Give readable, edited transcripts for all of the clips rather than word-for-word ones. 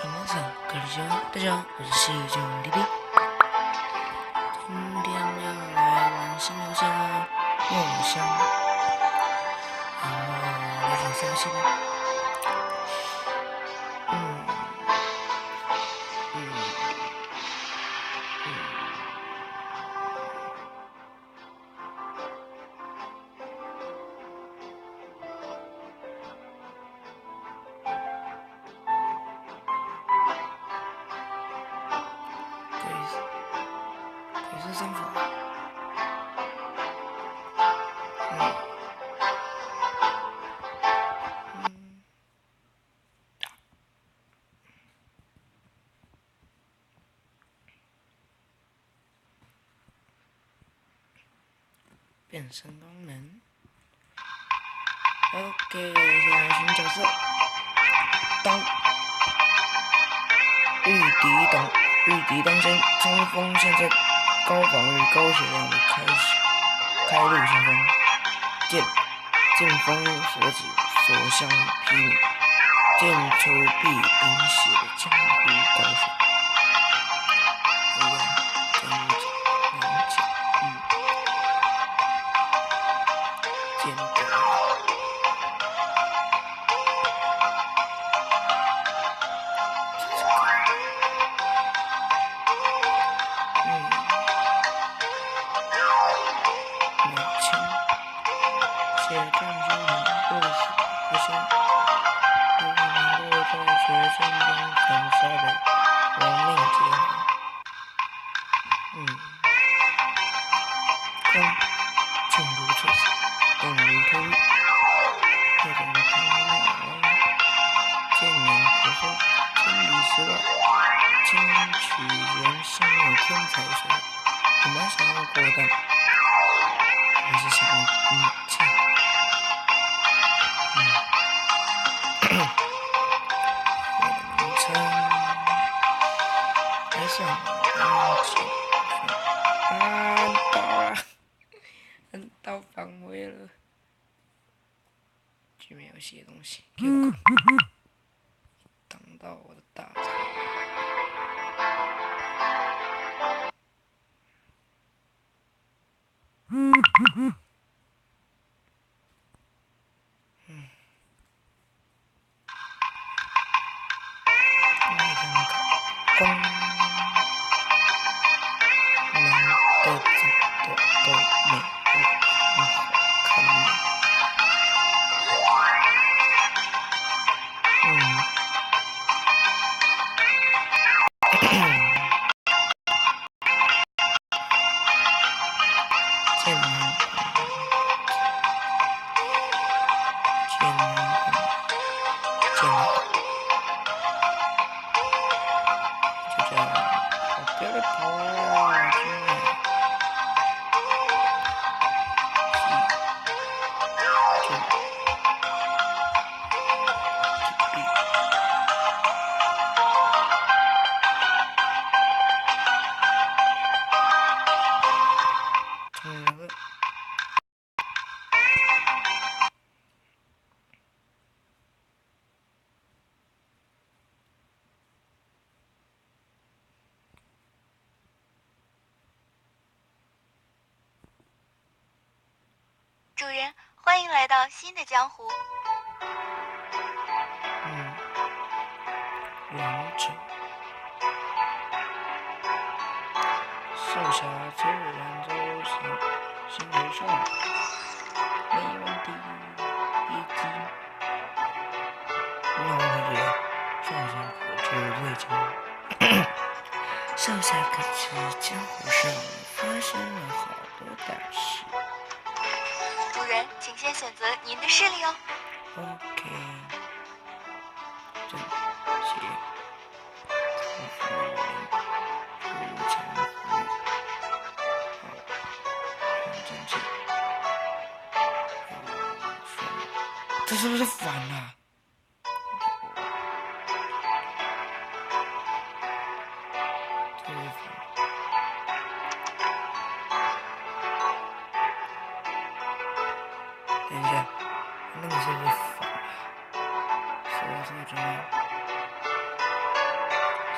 皆さん、こんにちは。大家好，我是细菌弟弟。今天要来玩新游戏啦，梦乡。然后来点消息吧。鬼色生活。变身功能。OK， 现在选角色。刀。御敌当先，冲锋陷阵，高防御高血量的开路先锋。剑锋所指，所向披靡，剑出必饮血的江湖高手。血战伤人，不死不休。如果能够在决胜中斩杀的亡命皆好。剑如出死，动如脱狱。各种天外剑名可说千里之外，金曲人心有天才水。我蛮想要过但还是想要剑。我的名称还想到返回了，居然有写东西，给我挡到我的大腿。光难得走的都美很好看呢。不要再跑啊！主人，欢迎来到新的江湖。王者，少侠自然州新为少女，没问题，一击。那我感觉少侠可是最强。少侠可是江湖上发生了好多大事。主人，请先选择您的势力哦。OK， 正邪，屠夫人，出强服务，好，很正气。这是不是反了？这是反。等一下，那个是不是反了？是我这个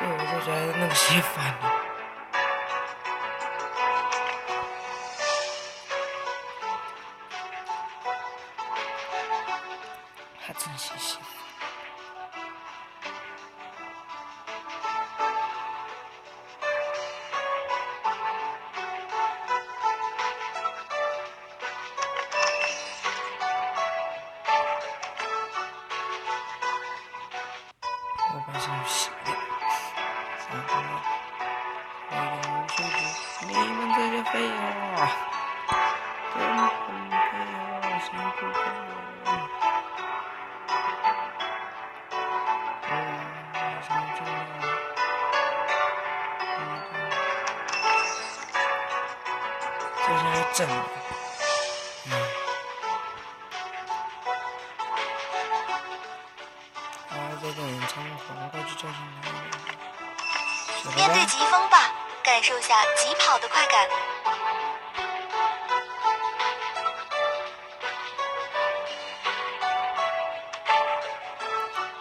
所以我就觉得那个写反了。他真写反。我把上面写的，然后呢，我用数据，你们这些废话，根本废话，辛苦了。为什么这么？这是要整的。这个人仓皇快去叫醒他。面对疾风吧，感受下疾跑的快感。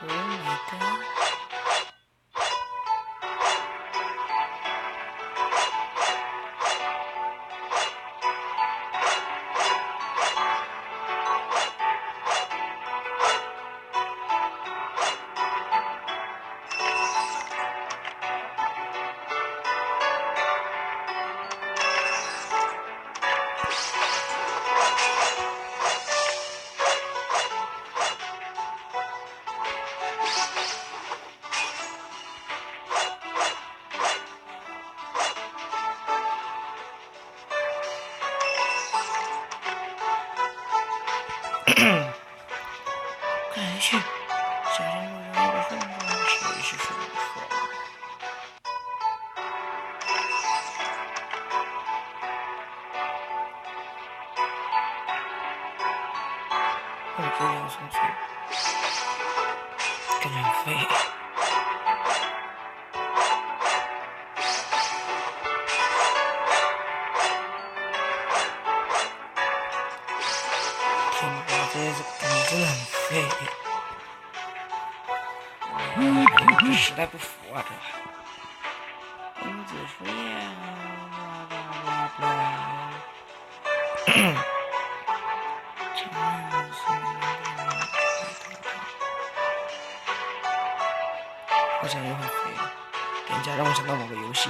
Oh my god！ 快来去！小心路上有个顺风，谁是顺风？我这里有顺风，感觉很废。天哪，这些感觉真的很废。这实在不服啊！这公子说呀，好像又很废了，点击让我想到某个游戏。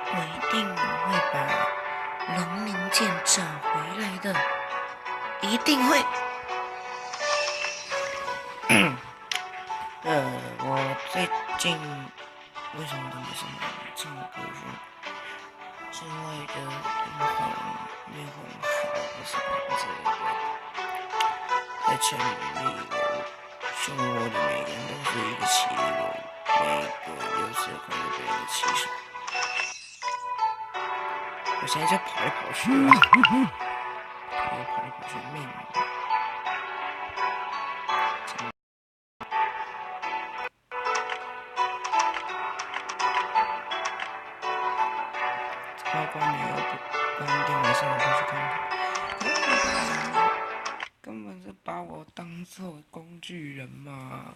我一定会把龙鳞剑找回来的，一定会。我最近为什么都没什么唱歌是，是因为的没有很好，不是之类的。在城里，漩涡里每个人都是一个棋路，每个有时候就别人的棋手。我现在就跑来跑去了，我跑来跑去命。关你要不关电话上我过去看看。根本是把我当做工具人嘛，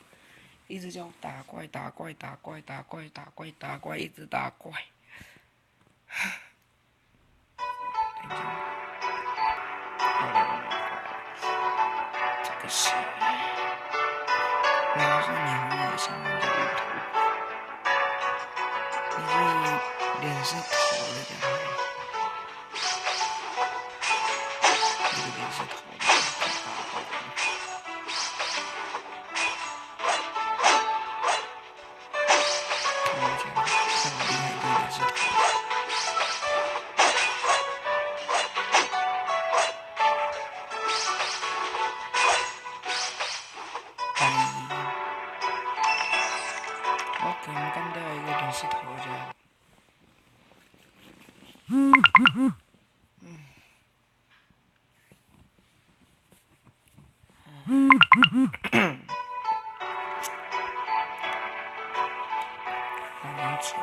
一直叫我打怪打怪打怪打怪打怪打怪，一直打怪。等一下，这个是，我说你很恶心的乌头，你是脸是头的这样。这个脸是头的，我可能干掉一个人是头的。安静。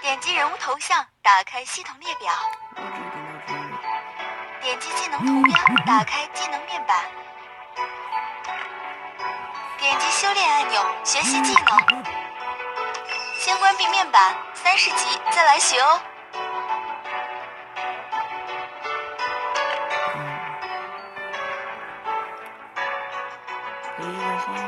点击人物头像，打开系统列表。点击技能图标，打开技能面板。点击修炼按钮，学习技能。先关闭面板，30级再来学哦。我们下次再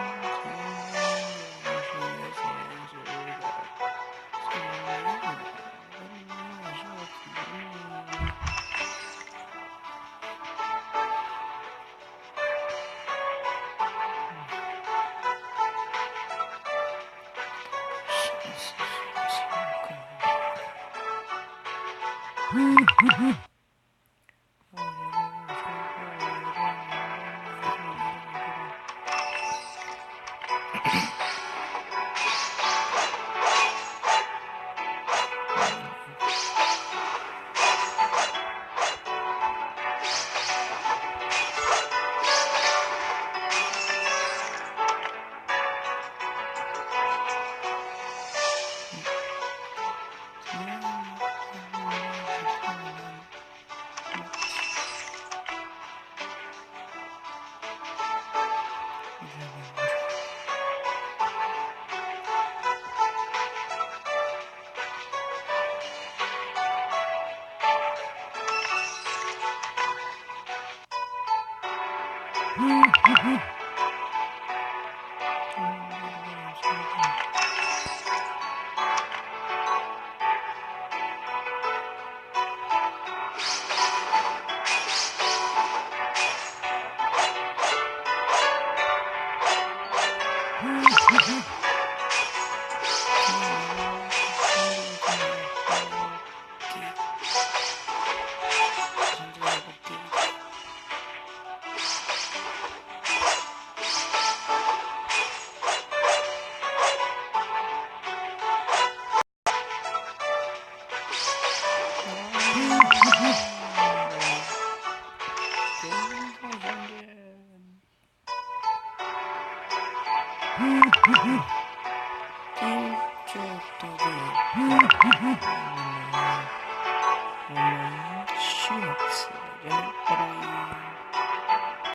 见，拜拜。